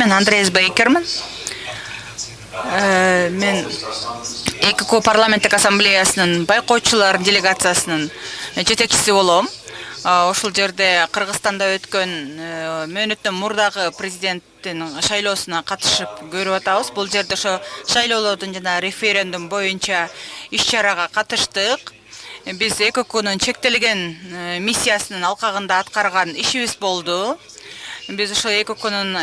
Мен Андреас Бейкермін. Мен ЭКК парламенттик ассамблеясынын байкоочулар делегациясынын жетекчиси болом. Ошол жерде Кыргызстанда өткөн мөөнөттөн мурдагы президенттин шайлоосуна катышып көрүп атабыз. Бул жерде ошо шайлоолордун жана референдум боюнча иш-чарага катыштык. Биз ЭККнын чектелген миссиясынын алкагында аткарган ишибиз болду. Биз ошо ЭККнын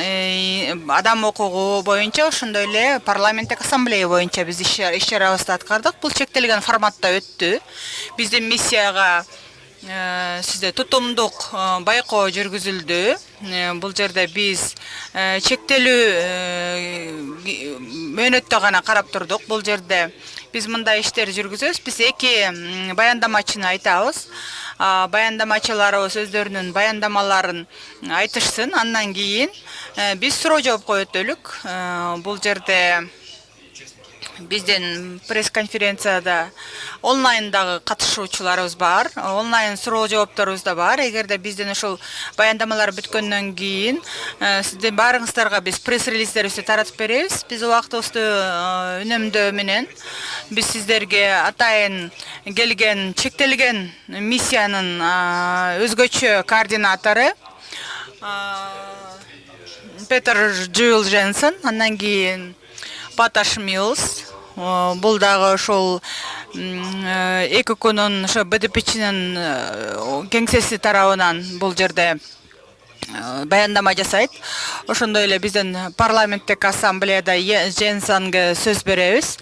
адам укугу боюнча ошондой эле парламенттик ассамблея боюнча биз иш-чарабызды аткардык. Бул чектелген форматта өттү. Биздин миссияга сизде тутумдук байкоо жүргүзүлдү. Бул жерде биз чектелүү мөөнөттө гана карап турдук. Бул жерде биз мындай иштер жүргүзөбүз. Биз эки баяндамачыны айтабыз. Баяндамачыларыбыз өздөрүнүн баяндамаларын айтышсын. Андан кийин биз суроо жоопко өтөлүк. Бул жерде биздин пресс-конференцияда онлайндагы катышуучуларыбыз бар. Онлайн суроо жоопторубуз да бар. Эгерде биздин ушул баяндамалар бүткөндөн кийин сиздин баарыңыздарга биз пресс-релиздерибизди таратып беребиз. Биз убактыбызды үнөмдөө менен биз сиздерге атайын келген чектелген миссиянын өзгөчө координатору Петер Джуэл Женсен, андан кийин Паташ Милс. Бул дагы ошол ЭККнын ошо БДПчинин кеңсеси тарабынан бул жерде баяндама жасайт. Ошондой эле биздин парламенттик ассамблеяда Женсенге сөз беребиз.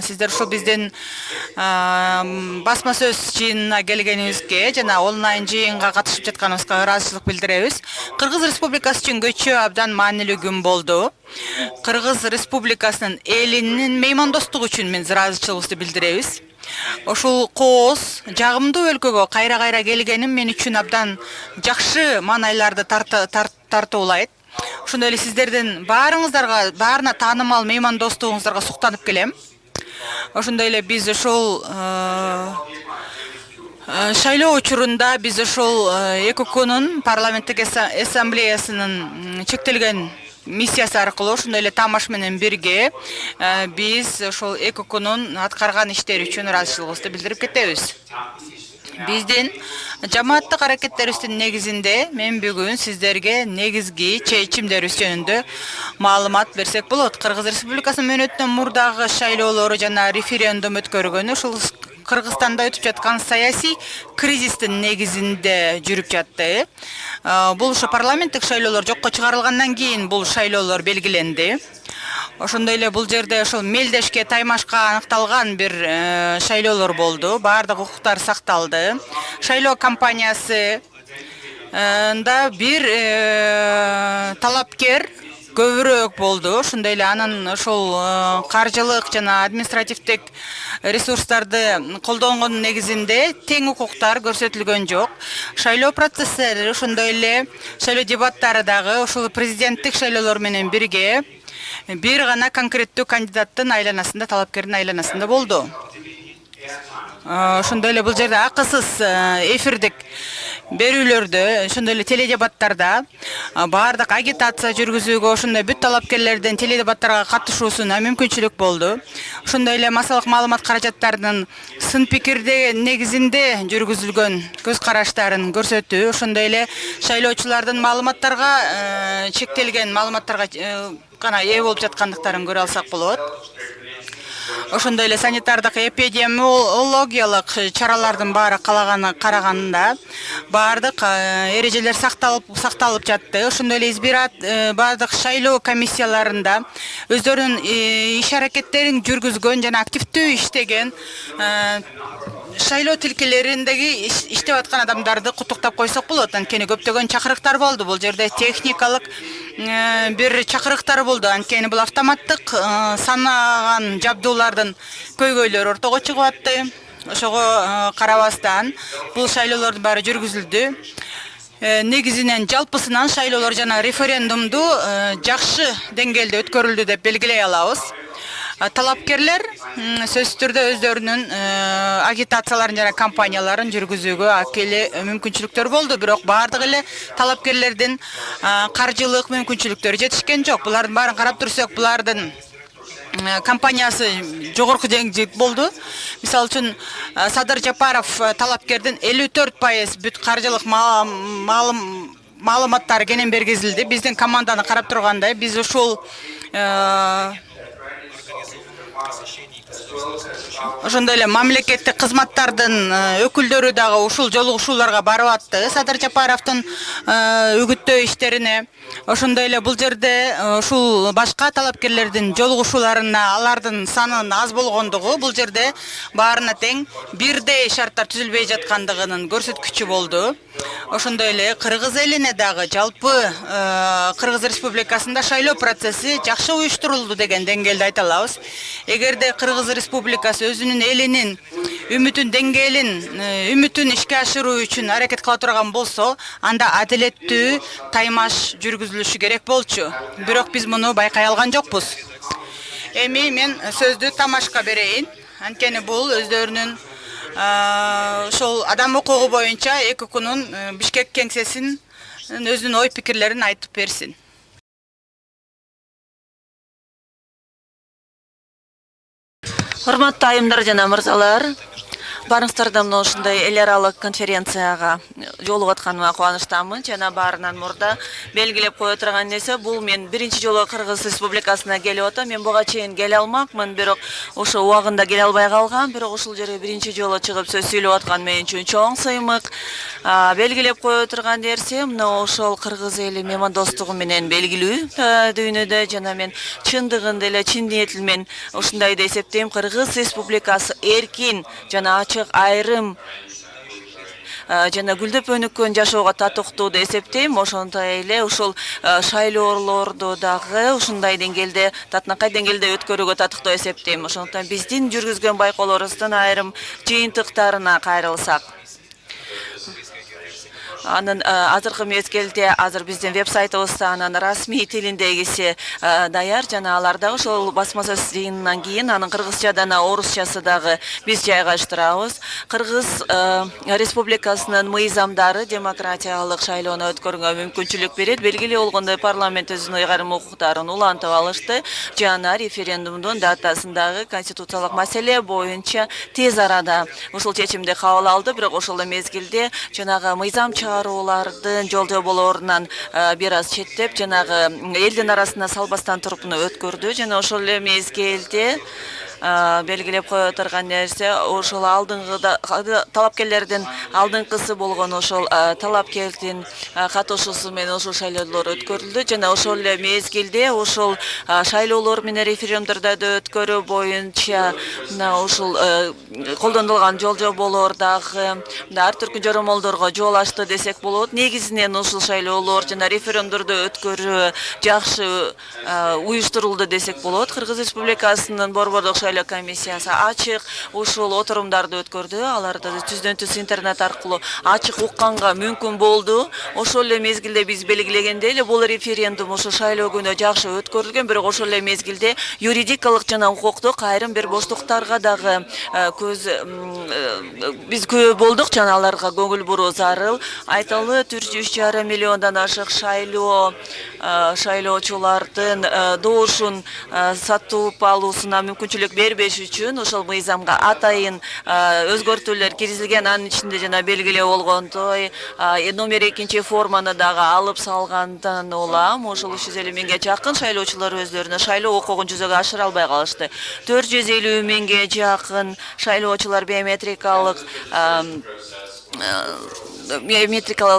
Сиздер ушул биздин басма сөз жыйынына келгенибизге жана онлайн жыйынга катышып жатканыбызга ыраазычылык билдиребиз. Кыргыз Республикасы үчүн көчө абдан маанилүү күн болду. Кыргыз Республикасынын элинин меймандостугу үчүн мен ыраазычылыгыбызды билдиребиз. Ошол кооз жагымдуу өлкөгө кайра келгеним мен үчүн абдан жакшы маанайларды тартуулайт. Ошондой эле сиздердин баарына таанымал меймандостугуңуздарга суктанып келем. Ошондой эле биз ошол шайлоо учурунда биз ошол ЭККнын парламенттик ассамблеясынын чектелген миссиясы аркылуу ошондой эле Тамаш менен бирге биз ошол ЭККнын аткарган иштери үчүн ыраазычылыгыбызды билдирип кетебиз. Биздин жамааттык аракеттерибиздин негизинде мен бүгүн сиздерге негизги чечимдерибиз жөнүндө маалымат берсек болот. Кыргыз Республикасынын мөөнөттөн мурдагы шайлоолору жана референдум өткөргөнү ушул Кыргызстанда өтүп жаткан саясий кризистин негизинде жүрүп жатты. Бул ошо парламенттик шайлоолор жокко чыгарылгандан кийин бул шайлоолор белгиленди. Ошондой эле бул жерде ошол мелдешке таймашка аныкталган бир шайлоолор болду. Баардык укуктар сакталды. Шайлоо кампаниясы да бир талапкер көбүрөөк болду. Ошондой эле анын ошол каржылык жана административдик ресурстарды колдонгон негизинде тең укуктар көрсөтүлгөн жок. Шайлоо процесстери ошондой эле шайлоо дебаттары дагы ошол президенттик шайлоолор менен бирге бир гана конкреттүү кандидаттын айланасында, талапкердин айланасында болду. Ошондой эле бул жерде акысыз эфирдик берүүлөрдө, ошондой эле теледебаттарда баардык агитация жүргүзүүгө, ошондой бүт талапкерлердин теледебаттарга катышуусуна мүмкүнчүлүк болду. Ошондой эле массалык маалымат каражаттарынын сын пикирде негизинде жүргүзүлгөн көз караштарын көрсөтүү, ошондой эле шайлоочулардын маалыматтарга чектелген маалыматтарга гана ээ болуп жаткандыктарын көрө алсак болот. Ошондой эле санитардык эпидемиологиялык чаралардын баары караганда баардык эрежелер сакталып жатты. Ошондой эле баардык шайлоо комиссияларында өздөрүнүн иш аракеттерин жүргүзгөн жана активдүү иштеген шайлоо тилкелериндеги иштеп аткан адамдарды куттуктап койсок болот. Анткени көптөгөн чакырыктар болду. Бул жерде техникалык бир чакырыктар болду. Анткени бул автоматтык санаган жабдуулардын көйгөйлөрү ортого чыгып атты. Ошого карабастан бул шайлоолордун баары жүргүзүлдү. Негизинен жалпысынан шайлоолор жана референдумду жакшы деңгээлде өткөрүлдү деп белгилей алабыз. Талапкерлер сөзсүз түрдө өздөрүнүн агитацияларын жана кампанияларын жүргүзүүгө акеле мүмкүнчүлүктөр болду. Бирок бардык эле талапкерлердин каржылык мүмкүнчүлүктөрү жетишкен жок. Булардын баарын карап турсак, булардын компаниясы жогорку деңгээлде болду. Мисалы үчүн Садыр Жапаров талапкердин 54% бүт каржылык маалыматтары кенен бергизилди. Биздин команданы карап турганда биз ушул ошондой эле мамлекеттик кызматтардын өкүлдөрү дагы ушул жолугушууларга барып атты. Садыр Жапаровдун үгүттөө иштерине. Ошондой эле бул жерде ушул башка талапкерлердин жолугушууларына алардын санынын аз болгондугу бул жерде баарына тең бирдей шарттар түзүлбөй жаткандыгынын көрсөткүчү болду. Ошондой эле Кыргыз элине дагы жалпы Кыргыз Республикасында шайлоо процесси жакшы уюштурулду деген деңгээлде айта алабыз. Эгерде Кыргыз Республикасы өзүнүн элинин үмүтүн деңгээлин, үмүтүн ишке ашыруу үчүн аракет кыла турган болсо, анда адилеттүү таймаш жүргүзүлүшү керек болчу. Бирок биз муну байкай алган жокпуз. Эми мен сөздү Тамашка берейин. Анткени бул өздөрүнүн ошол адам укугу боюнча ЭККнун Бишкек кеңсесин өзүнүн ой пикирлерин айтып берсин. Урматтуу айымдар жана мырзалар, барыңыздарда мына ушундай эл аралык конференцияга жолугуп атканыма кубанычтамын. Жана баарынан мурда белгилеп кое турган нерсе, бул мен биринчи жолу Кыргыз Республикасына келип атам. Мен буга чейин келе алмакмын, бирок ошо убагында келе албай калгам. Бирок ушул жерге биринчи жолу чыгып сөз сүйлөп аткан мен үчүн чоң сыймык. Белгилеп кое турган нерсе, мына ошол Кыргыз эли меймандостугу менен белгилүү дүйнөдө, жана мен чындыгында эле чын ниетим менен ушундай деп эсептейм. Кыргыз Республикасы эркин жана ачык айрым жана гүлдөп өнүккөн жашоого татыктуу деп эсептейм. Ошондой эле ушул шайлоолорду дагы ушундай деңгээлде, татынакай деңгээлде өткөрүүгө татыктуу эсептейм. Ошондуктан биздин жүргүзгөн байкоолорубуздун айрым жыйынтыктарына кайрылсак. Анын азыркы мезгилде азыр биздин веб-сайтыбызда анын расмий тилиндегиси даяр, жана алар дагы ошол басма сөз жыйынынан кийин анын кыргызча жана орусчасы дагы биз жайгаштырабыз. Кыргыз Республикасынын мыйзамдары демократиялык шайлоону өткөрүүгө мүмкүнчүлүк берет. Белгилүү болгондой парламент өзүнүн ыйгарым укуктарын улантып алышты, жана референдумдун датасындагы конституциялык маселе боюнча тез арада ушул чечимди кабыл алды. Бирок ошол мезгилде жанагы мыйзам чыгаруулардын жол жоболорунан бир аз четтеп, жанагы элдин арасына салбастан туруп өткөрдү. Жана ошол эле мезгилде белгилеп кое турган нерсе, ошол алдыңгыда талапкерлердин алдыңкысы болгон ошол талапкердин катышуусу менен ошол шайлоолор өткөрүлдү. Жана ошол эле мезгилде ошол шайлоолор менен референдумдарды өткөрүү боюнча ушул колдонулган жол жоболор дагы ар түркү жоромолдорго жол ачты десек болот. Негизинен ушул шайлоолор жана референдумду өткөрүү жакшы уюштурулду десек болот. Кыргыз Республикасынын борбордук шайлоо комиссиясы ачык ушул отурумдарды өткөрдү. Аларды түздөн-түз интернет аркылуу ачык укканга мүмкүн болду. Ошол эле мезгилде биз белгилегендей эле бул референдум ошо шайлоо күнү жакшы өткөрүлгөн, бирок ошол эле мезгилде юридикалык жана укуктук айрым бир боштуктарга дагы биз күбө болдук, жана аларга көңүл буруу зарыл. Айталы 3,5 миллиондон ашык шайлоочулардын доошун сатып алуусуна мүмкүнчүлүк бербеш үчүн ошол мыйзамга атайын өзгөртүүлөр киргизилген. Анын ичинде жана белгилүү болгондой номер 2 форманы дагы алып салгандан улам ошол 350 миңге жакын шайлоочулар өздөрүнө шайлоо укугун жүзөгө ашыра албай калышты. 450 миңге жакын шайлоочулар биометрикалык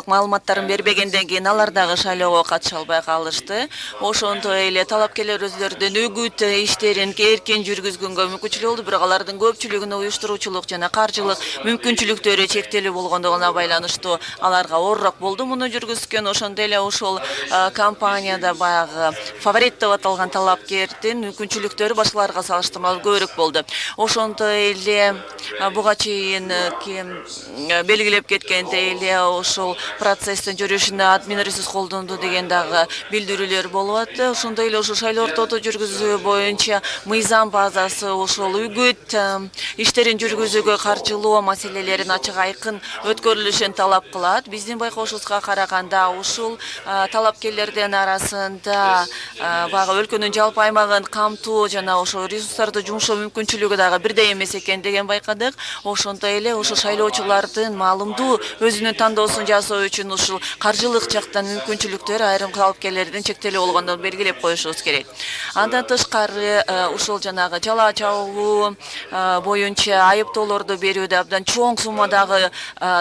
маалыматтарын бербегенден кийин алар дагы шайлоого катыша албай калышты. Ошондой эле талапкерлер өздөрүнүн үгүт иштерин эркин жүргүзгөнгө мүмкүнчүлүк болду, бирок алардын көпчүлүгүнүн уюштуруучулук жана каржылык мүмкүнчүлүктөрү чектелүү болгондугуна байланыштуу аларга оорураак болду муну жүргүзгөн. Ошондой эле ошол компанияда баягы фаворит деп аталган талапкердин мүмкүнчүлүктөрү башкаларга салыштырмалуу көбүрөөк болду. Ошондой эле буга чейин белгилеп кеткендей эле ушул процесстин жүрүшүнө админ ресурс колдонду деген дагы билдирүүлөр болуп атты. Ошондой эле ушул шайлоо ортодо жүргүзүү боюнча мыйзам базасы ушул үгүт иштерин жүргүзүүгө каржылоо маселелерин ачык айкын өткөрүлүшүн талап кылат. Биздин байкоошубузга караганда ушул талапкерлердин арасында баягы өлкөнүн жалпы аймагын камтуу жана ошо ресурстарды жумшоо мүмкүнчүлүгү дагы бирдей эмес экендигин байкадык. Ошондой эле ушул шайлоочулардын маалымдуу өзүнүн тандоосун жасоо үчүн ушул каржылык жактан мүмкүнчүлүктөр айрым талапкерлердин чектелүү болгондон белгилеп коюшубуз керек. Андан тышкары ушул жанагы жала чабуу боюнча айыптоолорду берүүдө абдан чоң суммадагы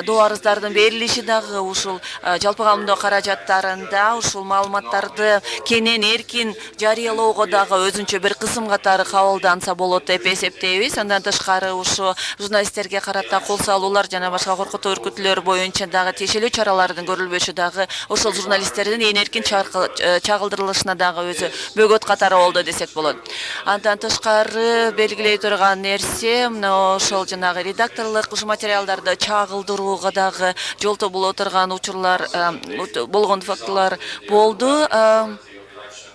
доо арыздардын берилиши дагы ушул жалпы каамдоо каражаттарында ушул маалыматтарды кенен эркин жарыялоого дагы өзүнчө бир кысым катары кабылданса болот деп эсептейбиз. Андан тышкары ушу журналисттерге карата кол салуулар жана башка коркутуу үркүтүүлөр боюнча дагы тиешелүү чаралардын көрүлбөшү дагы ошол журналисттердин эң эркин чагылдырылышына дагы өзү бөгөт катары болду десек болот. Андан тышкары белгилей турган нерсе мына ошол жанагы редакторлук ушу материалдарды чагылдырууга дагы жолтоо боло турган учурлар болгон фактылар болду.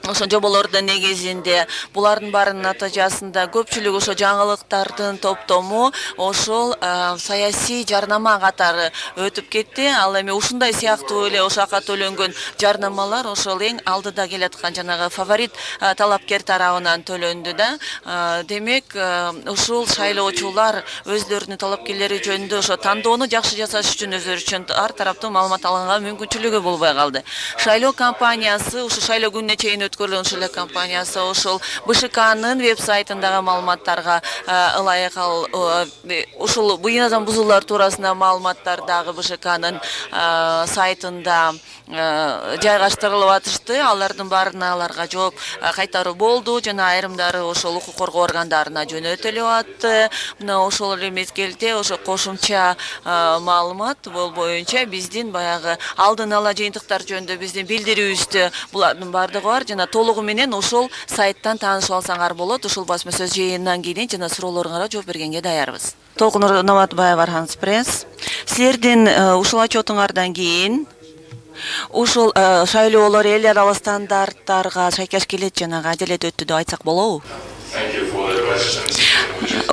Ошол жоболордун негизинде булардын баарынын натыйжасында көпчүлүк ошо жаңылыктардын топтому ошол саясий жарнама катары өтүп кетти. Ал эми ушундай сыяктуу эле ошака төлөнгөн жарнамалар ошол эң алдыда келаткан жанагы фаворит талапкер тарабынан төлөндү да. Демек ушул шайлоочулар өздөрүнүн талапкерлери жөнүндө ошо тандоону жакшы жасаш үчүн өзүлөрү үчүн ар тараптуу маалымат алганга мүмкүнчүлүгү болбой калды. Шайлоо кампаниясы ушу шайлоо күнүнө чейин өткөрүлгөн шайлоо кампаниясы ошол БШКнын веб-сайтындагы маалыматтарга ылайык ушул буйназан бузуулар туурасында маалыматтар дагы БШКнын сайтында жайгаштырылып атышты. Алардын баарына аларга жооп кайтаруу болду жана айрымдары ошол укук коргоо органдарына жөнөтүлүп атты. Мына ошол эле мезгилде ошо кошумча маалымат боюнча биздин баягы алдын ала жыйынтыктар жөнүндө биздин билдирүүбүздө булардын баардыгы бар жана толугу менен ошол сайттан таанышып алсаңар болот. Ушул басма сөз жыйынынан кийин жана суроолоруңарга жооп бергенге даярбыз. Толкунур Наматбаева, Архангельск пресс. Силердин ушул отчетуңардан кийин ушул шайлоолор эл аралык стандарттарга шайкеш келет жана адилет өттү деп айтсак болобу?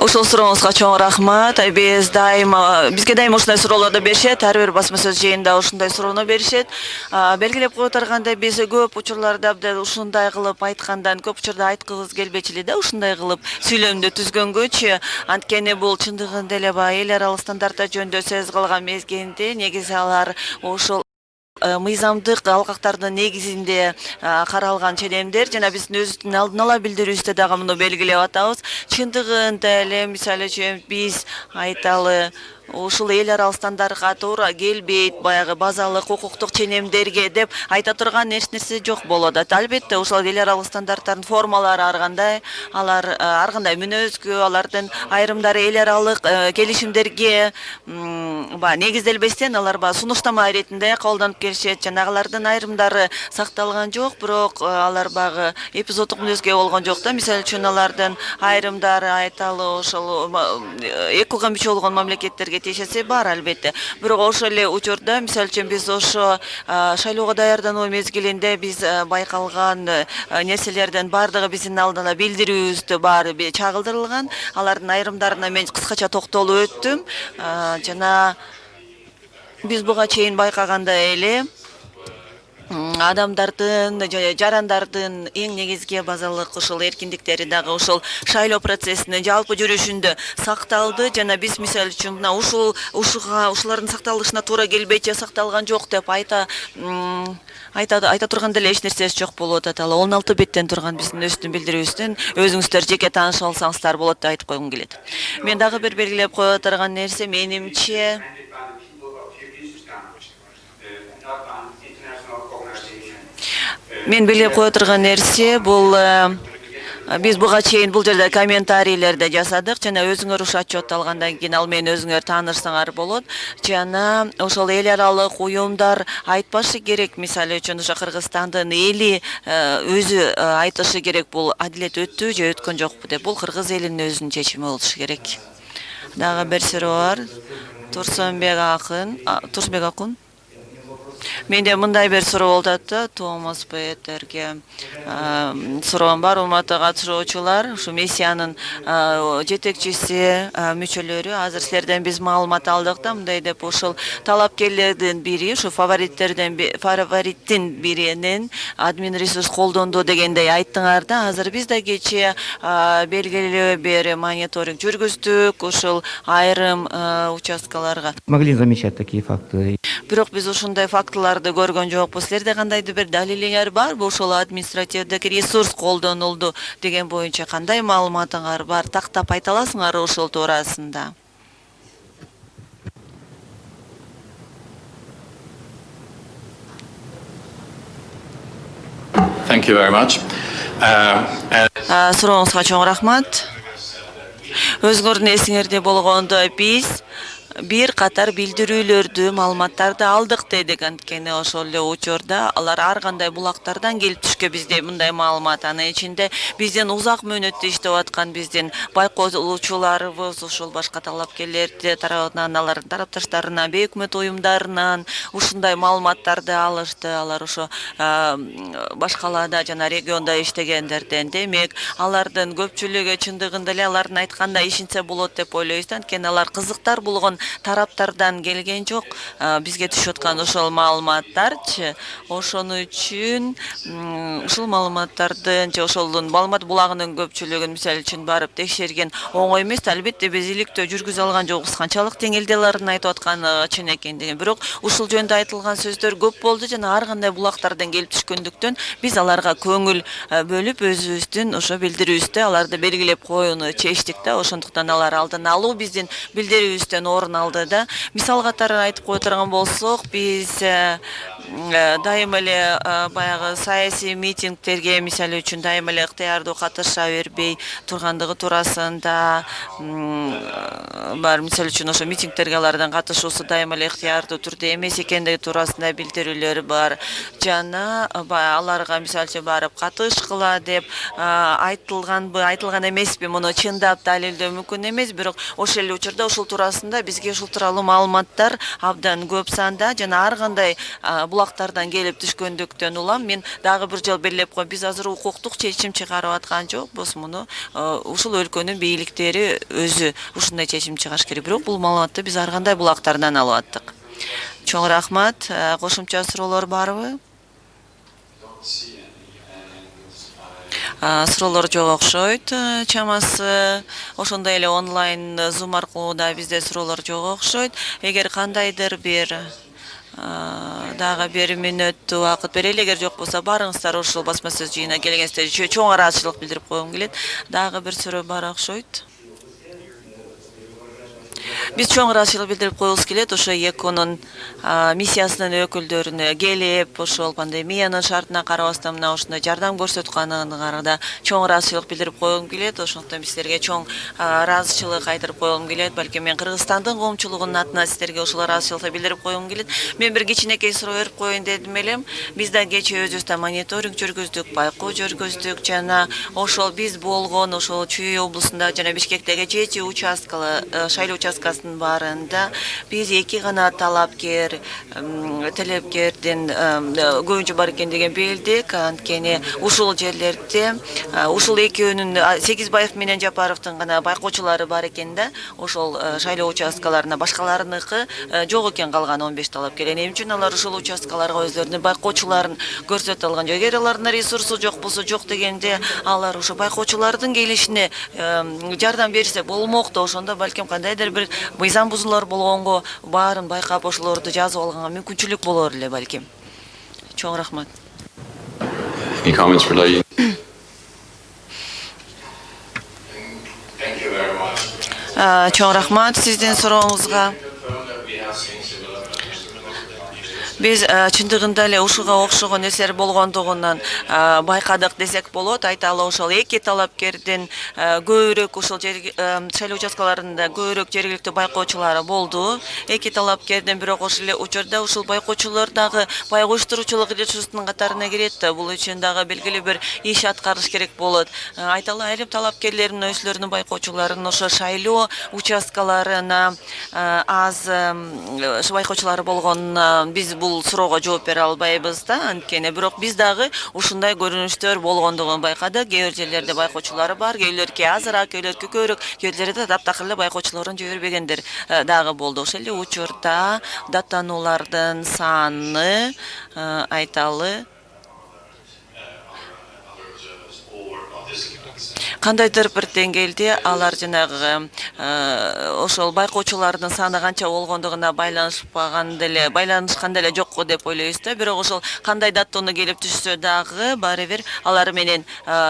Ошол сурооңузга чоң рахмат. Бизге дайыма ушундай суроолорду беришет. Ар бир басма сөз жыйында ушундай суроону беришет. Белгилеп кое тургандай биз көп учурларда абдан ушундай кылып айткандан көп учурда айткыбыз келбечү эле да, ушундай кылып сүйлөмдү түзгөнгөчү. Анткени бул чындыгында эле эл аралык стандарттар жөнүндө сөз кылган мезгилде негизи алар ошол мыйзамдык алкактардын негизинде каралган ченемдер жана биздин өзүбүздүн алдын ала билдирүүбүздө дагы муну белгилеп атабыз. Чындыгында эле мисалы үчүн биз айталы ушул эл аралык стандартка туура келбейт, баягы базалык укуктук ченемдерге деп айта турган эч нерсе жок болот. Албетте ошол эл аралык стандарттардын формалары ар кандай мүнөзгө, алардын айрымдары эл аралык келишимдерге негизделбестен алар сунуштама иретинде колдонуп келишет. Жанагылардын айрымдары сакталган жок, бирок алар эпизоддук мүнөзгө болгон жок да. Мисалы үчүн алардын айрымдары айталы ошол экуга мүчө болгон мамлекеттерге тиешеси бар албетте. Бирок ошол эле учурда мисалы үчүн биз ошо шайлоого даярдануу мезгилинде биз байкалган нерселердин баардыгы биздин алдына билдирүүбүздө баары чагылдырылган. Алардын айрымдарына мен кыскача токтолуп өттүм. Жана биз буга чейин байкагандай эле адамдардын, жарандардын эң негизги базалык ушул эркиндиктери дагы ушул шайлоо процессинин жалпы жүрүшүндө сакталды жана биз мисалы үчүн мына ушулардын сакталышына туура келбейт же сакталган жок деп айта турганда эле эч нерсеси жок болуп атат. 16 беттен турган биздин өзүбүздүн билдирүүбүздүн өзүңүздөр жеке таанышып алсаңыздар болот деп айтып койгум келет. Мен дагы бир белгилеп кое турган нерсе менимче мен белгилеп кое турган нерсе бул биз буга чейин бул жерде комментарийлерди жасадык жана өзүңөр ушу отчет алгандан кийин ал менен өзүңөр таанышсаңар болот. Жана ошол эл аралык уюмдар айтпашы керек, мисалы үчүн ошо Кыргызстандын эли өзү айтышы керек бул адилет өттү же өткөн жокпу деп. Бул кыргыз элинин өзүнүн чечими болушу керек. Дагы бир суроо бар. Турсунбек Акын. Менде мындай бир суроо болуп атат да, Томас Петерге. Суроом бар, урматтуу катышуучулар, ушу миссиянын жетекчиси, мүчөлөрү, азыр силерден биз маалымат алдык да, мындай деп ушул талапкерлердин бири, ушу фавориттин биринин админ ресурс колдонду дегендей айттыңар да. Азыр биз да кечээ белгилүү бир мониторинг жүргүздүк, ушул айрым участкаларга. Могли замечать такие факты. Бирок биз ушундай фактыларды көргөн жокпуз. Силерде кандайдыр бир далилиңер барбы? Ошол административдик ресурс колдонулду деген боюнча кандай маалыматыңар бар? Тактап айта аласыңар ошол туурасында? Thank you very much. Сурооңузга чоң рахмат. Өзүңөрдүн эсиңерде болгондой биз бир катар билдирүүлөрдү, маалыматтарды алдык дедик. Анткени ошол эле учурда алар ар кандай булактардан келип түшкөн бизде мындай маалымат. Анын ичинде бизден узак мөөнөттө иштеп аткан биздин байкоочуларыбыз, ушул башка талапкерлерди тарабынан, алардын тарапташтарынан, бейөкмөт уюмдарынан ушундай маалыматтарды алышты. Алар ошо башкаларда жана региондо иштегендерден. Демек, алардын көпчүлүгү чындыгында эле алардын айткандай ишинсе болот деп ойлойбуз. Анткени алар кызыктар болгон тараптардан келген жок. Бизге түшүп аткан ошол маалыматтарчы. Ошону үчүн ушул маалыматтардын же ошолдун маалымат булагынын көпчүлүгүн мисалы үчүн барып текшерген оңой эмес. Албетте биз иликтөө жүргүзө алган жокпуз. Канчалык деңгээлде алардын айтып атканы чын экендигин. Бирок ушул жөнүндө айтылган сөздөр көп болду жана ар кандай булактардан келип түшкөндүктөн биз аларга көңүл бөлүп өзүбүздүн ошо билдирүүбүздө аларды белгилеп коюуну чечтик да. Ошондуктан алар алдын алуу биздин билдирүүбүздөн орун алды да. Мисал катары айтып кое турган болсок, биз дайыма эле баягы саясий митингтерге мисалы үчүн дайыма эле ыктыярдуу катыша бербей тургандыгы туурасында бар. Мисалы үчүн ошо митингтерге алардын катышуусу дайыма эле ыктыярдуу түрдө эмес экендиги туурасында билдирүүлөр бар. Жана аларга мисалы үчүн барып катышкыла деп айтылганбы, айтылган эмеспи, муну чындап далилдөө мүмкүн эмес. Бирок ошол эле учурда ушул туурасында бизге ушул тууралуу маалыматтар абдан көп санда жана ар кандай булактардан келип түшкөндүктөн улам мен дагы бир жолу белгилеп коеюн. Биз азыр укуктук чечим чыгарып аткан жокпуз. Муну ушул өлкөнүн бийликтери өзү ушундай чечим чыгарыш керек. Бирок бул маалыматты биз ар кандай булактардан алып аттык. Чоң рахмат. Кошумча суроолор барбы? Суроолор жок окшойт. Чамасы ошондой эле онлайн Zoom аркылуу да бизде суроолор жок окшойт. Эгер кандайдыр бир дагы 1 мүнөттүү убакыт берели. Эгер жок болсо барыңыздар ушул басма сөз жыйынына келгениңизде чоң ыраазычылык билдирип койгум келет. Дагы бир суроо бар окшойт. Биз чоң ыраазычылык билдирип коюбуз келет. Ошо ЕКОнун миссиясынын өкүлдөрүнө келип, ошол пандемиянын шартына карабастан мына ушундай жардам көрсөткөнүңөрдө чоң ыраазычылык билдирип койгум келет. Ошондуктан биз силерге чоң ыраазычылык айтып койгум келет. Балким мен Кыргызстандын коомчулугунун атынан силерге ушул ыраазычылыкты билдирип койгум келет. Мен бир кичинекей суроо берип коеюн дедим элем. Биз да кечээ өзүбүз мониторинг жүргүздүк, байкоо жүргүздүк жана ошол биз болгон ошол Чүй облусунда жана Бишкектеги 7 участкалы шайлоо участкасынын баарында биз 2 гана талапкердин көбүнчө бар экендигин билдик. Анткени ушул жерлерде ушул экөөнүн Сегизбаев менен Жапаровдун гана байкоочулары бар экен да. Ошол шайлоо участкаларына башкаларыныкы жок экен, калган 15 талапкер. Эмне үчүн алар ушул участкаларга өздөрүнүн байкоочуларын көрсөтө алган жок. Эгер алардын ресурсу жок болсо жок дегенде алар ошо байкоочулардын келишине жардам берсе болмок да. Ошондо балким кандайдыр бир мыйзам бузуулар болгонго баарын байкап ошолорду жазып алганга мүмкүнчүлүк болор эле балким. Чоң рахмат. Any comments relating? Чоң рахмат сиздин сурооңузга. Биз чындыгында эле ушуга окшогон нерселер болгондугунан байкадык десек болот. Айталы ошол эки талапкердин көбүрөөк ушул шайлоо участкаларында көбүрөөк жергиликтүү байкоочулары болду. Эки талапкерден бирок ошол эле учурда ушул байкоочулар дагы байк уюштуруучулук ресурсунун катарына кирет. Бул үчүн дагы белгилүү бир иш аткарыш керек болот. Айталы айрым талапкерлердин өзлөрүнүн байкоочуларын ошо шайлоо участкаларына аз байкоочулары болгонуна биз бул суроого жооп бере албайбыз да. Анткени бирок биз дагы ушундай көрүнүштөр болгондугун байкадык. Кээ бир жерлерде байкоочулары бар, кээ азыраак, кээ көбүрөөк, кээ жерлерде таптакыр эле байкоочуларын жибербегендер дагы болду. Ошол эле учурда даттануулардын саны айталы кандайдыр бир деңгээлде алар жанагы ошол байкоочулардын саны канча болгондугуна байланышкан деле жокко деп ойлойбуз да. Бирок ошол кандай даттоону келип түшсө дагы баары бир алар менен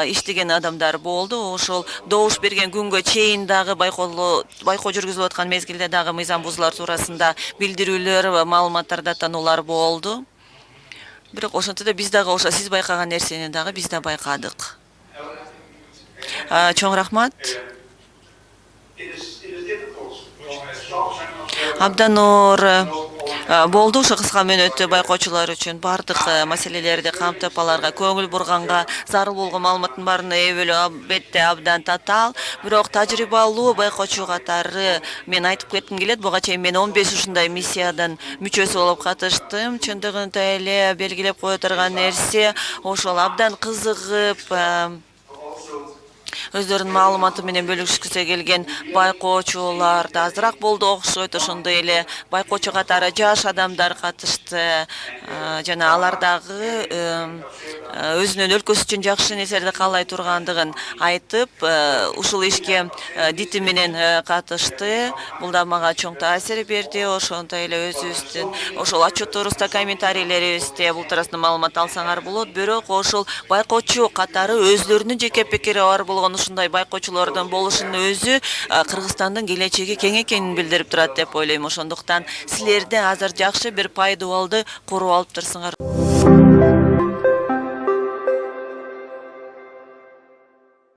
иштеген адамдар болду. Ошол добуш берген күнгө чейин дагы байкоо жүргүзүлүп аткан мезгилде дагы мыйзам бузуулар туурасында билдирүүлөр, маалыматтар, даттануулар болду. Бирок ошентсе да биз дагы ошо сиз байкаган нерсени дагы биз да байкадык. Чоң рахмат. Абдан оор болду ошо кыска мөөнөттө байкоочулар үчүн бардык маселелерди камтып, аларга көңүл бурганга, зарыл болгон маалыматтын баарын ээ бөлүү албетте абдан татаал. Бирок тажрыйбалуу байкоочу катары мен айтып кетким келет. Буга чейин мен 15 ушундай миссиядан мүчөсү болуп катыштым. Чындыгында эле белгилеп кое турган нерсе ошол абдан кызыгып өздөрүнүн маалыматы менен бөлүшкүсү келген байкоочулар да азыраак болду окшойт. Ошондой эле байкоочу катары жаш адамдар катышты. Жана алар дагы өзүнүн өлкөсү үчүн жакшы нерселерди каалай тургандыгын айтып, ушул ишке дити менен катышты. Бул да мага чоң таасир берди. Ошондой эле өзүбүздүн ошол отчетторубузда, комментарийлерибизде бул туурасында маалымат алсаңар болот. Бирок ошол байкоочу катары өзлөрүнүн жеке пикири бар болгон ушундай байкоочулардын болушунун өзү Кыргызстандын келечеги кең экенин билдирип турат деп ойлойм. Ошондуктан силерде азыр жакшы бир пайдубалды куруп алып турсуңар.